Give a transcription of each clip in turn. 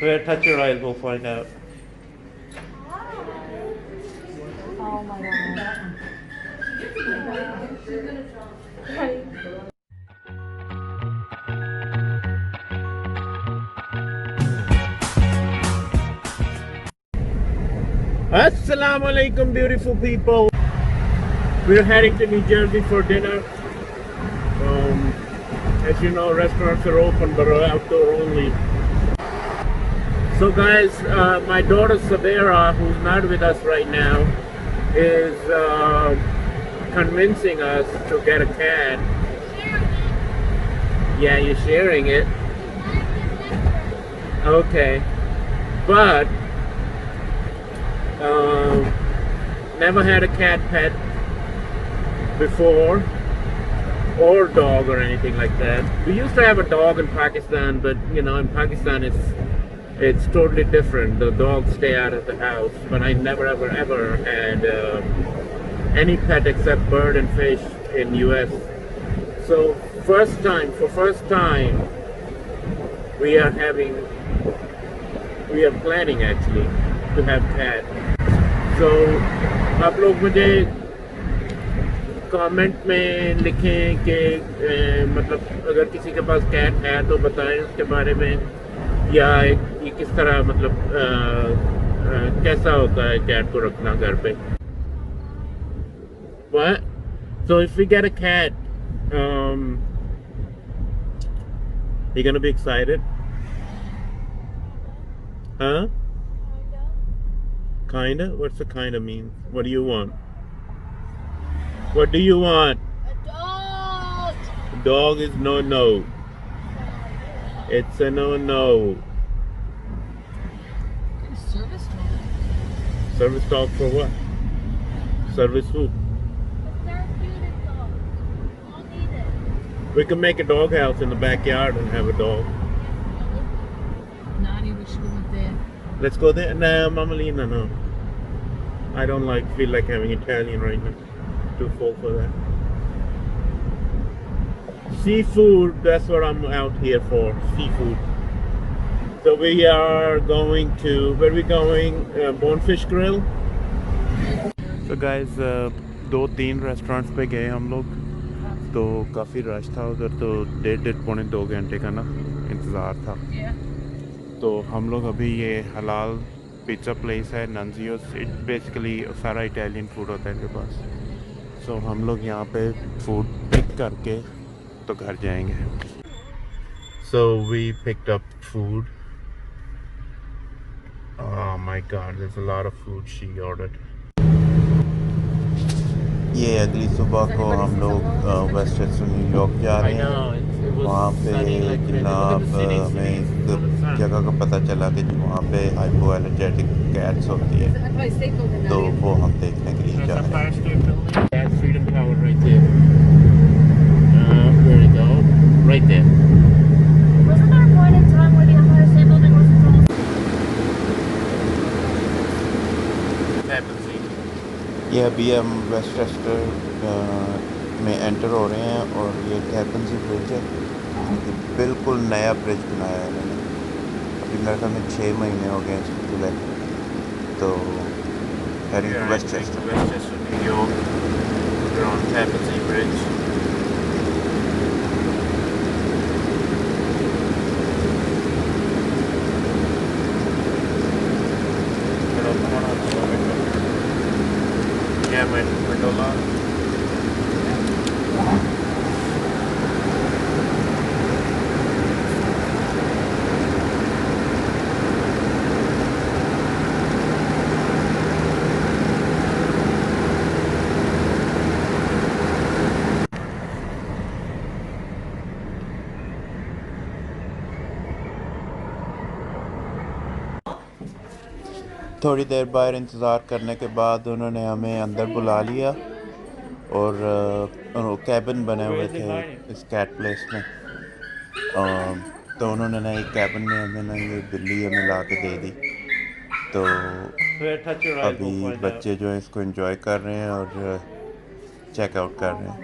Here, touch your eyes, we'll find out. Oh my god. Assalamu alaikum, beautiful people. We're heading to New Jersey for dinner. As you know, restaurants are open but are outdoor only. So guys, my daughter Sabera, who's not with us right now, is convincing us to get a cat. Yeah, you're sharing it. Okay. But never had a cat pet before, or dog or anything like that. We used to have a dog in Pakistan, but you know, in Pakistan it's totally different. The dogs stay out of the house. But I never ever had any pet except bird and fish in US. So first time, we are planning actually to have cat. So आप लोग मुझे comment में लिखें कि मतलब अगर किसी के पास कैट है तो बताएं उसके बारे में, या ये किस तरह मतलब कैसा होता है कैट को रखना घर पे. What? So if we get a cat, you gonna be excited? Huh? Kinda? What's the kinda mean? What do you want? What do you want? A dog! Dog is no. It's a no. Service dog. Service dog for what? Service who? A therapeutic dog. All needed. We can make a dog house in the backyard and have a dog. Nani, we should go there. Let's go there? Nah, Mamalina, no. I don't feel like having Italian right now. Too full for that. Seafood, that's what I'm out here for. Seafood. So we are going to, where are we going? Bonefish Grill. So guys, 2-3 restaurants पे गए हम लोग, तो काफ़ी rush था उधर, तो 1.5-2 घंटे का ना इंतज़ार था. तो हम लोग अभी ये हलाल पिज़्ज़ा प्लेस है नंजियोस. इट बेसिकली सारा इटालियन फूड होता है इनके पास. सो हम लोग यहाँ पे फूड पिक करके तो घर जाएंगे. So we picked up food. Oh my god, there's a lot of food she ordered. ये अगली सुबह को हम लोग वेस्टर्न न्यूयॉर्क जा रहे हैं. वहाँ पे जनाब हमें एक जगह का पता चला कि वहाँ पे हाइपो एलर्जेटिक कैट्स होती है, तो वो हम देखने के लिए जा रहे हैं. ये अभी हम वेस्टचेस्टर में एंटर हो रहे हैं और ये कैपेंसी ब्रिज है. ये बिल्कुल नया ब्रिज बनाया है इन्होंने. अभी मेरे ख्याल में 6 महीने हो गए इसको खुले. तो heading to Westchester, New York, on Tappan Zee bridge. Yeah, my window locked. थोड़ी देर बाहर इंतज़ार करने के बाद उन्होंने हमें अंदर बुला लिया और कैबिन बने हुए थे इस कैट प्लेस में. तो उन्होंने ना एक कैबिन में हमें ना ये बिल्ली हमें ला के दे दी. तो अभी बच्चे जो हैं इसको एंजॉय कर रहे हैं और चेकआउट कर रहे हैं.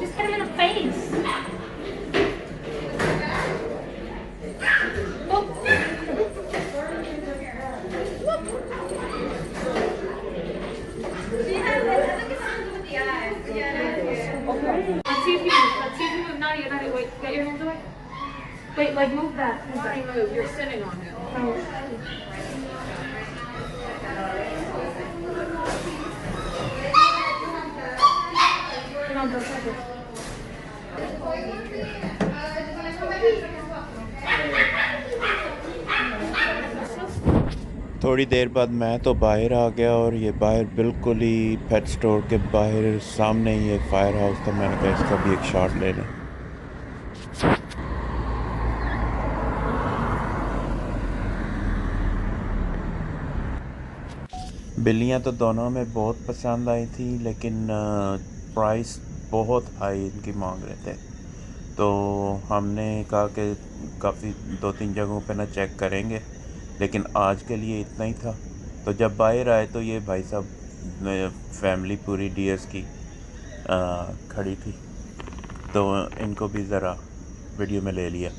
Just get him in the face. see if you move. Let's see if you move. Nadia, Nadia, wait. Get your hands away. Wait, like move that. Move that. Move. You're sitting on it. Oh. No, go like this. थोड़ी देर बाद मैं तो बाहर आ गया और ये बाहर बिल्कुल ही पेट स्टोर के बाहर सामने ही एक फायर हाउस था। मैंने कहा इसका भी एक शॉट ले लें। बिल्लियाँ तो दोनों में बहुत पसंद आई थी, लेकिन प्राइस बहुत हाई इनकी मांग रहे थे। तो हमने कहा कि काफ़ी 2-3 जगहों पे ना चेक करेंगे, लेकिन आज के लिए इतना ही था। तो जब बाहर आए तो ये भाई साहब फैमिली पूरी डियर्स की खड़ी थी, तो इनको भी ज़रा वीडियो में ले लिया।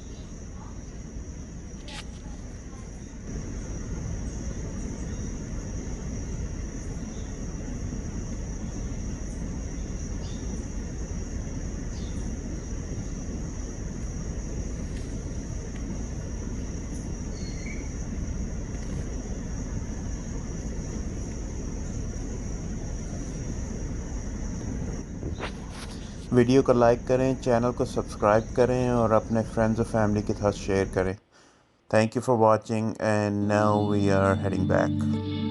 वीडियो को लाइक करें, चैनल को सब्सक्राइब करें और अपने फ्रेंड्स और फैमिली के साथ शेयर करें। Thank you for watching and now we are heading back.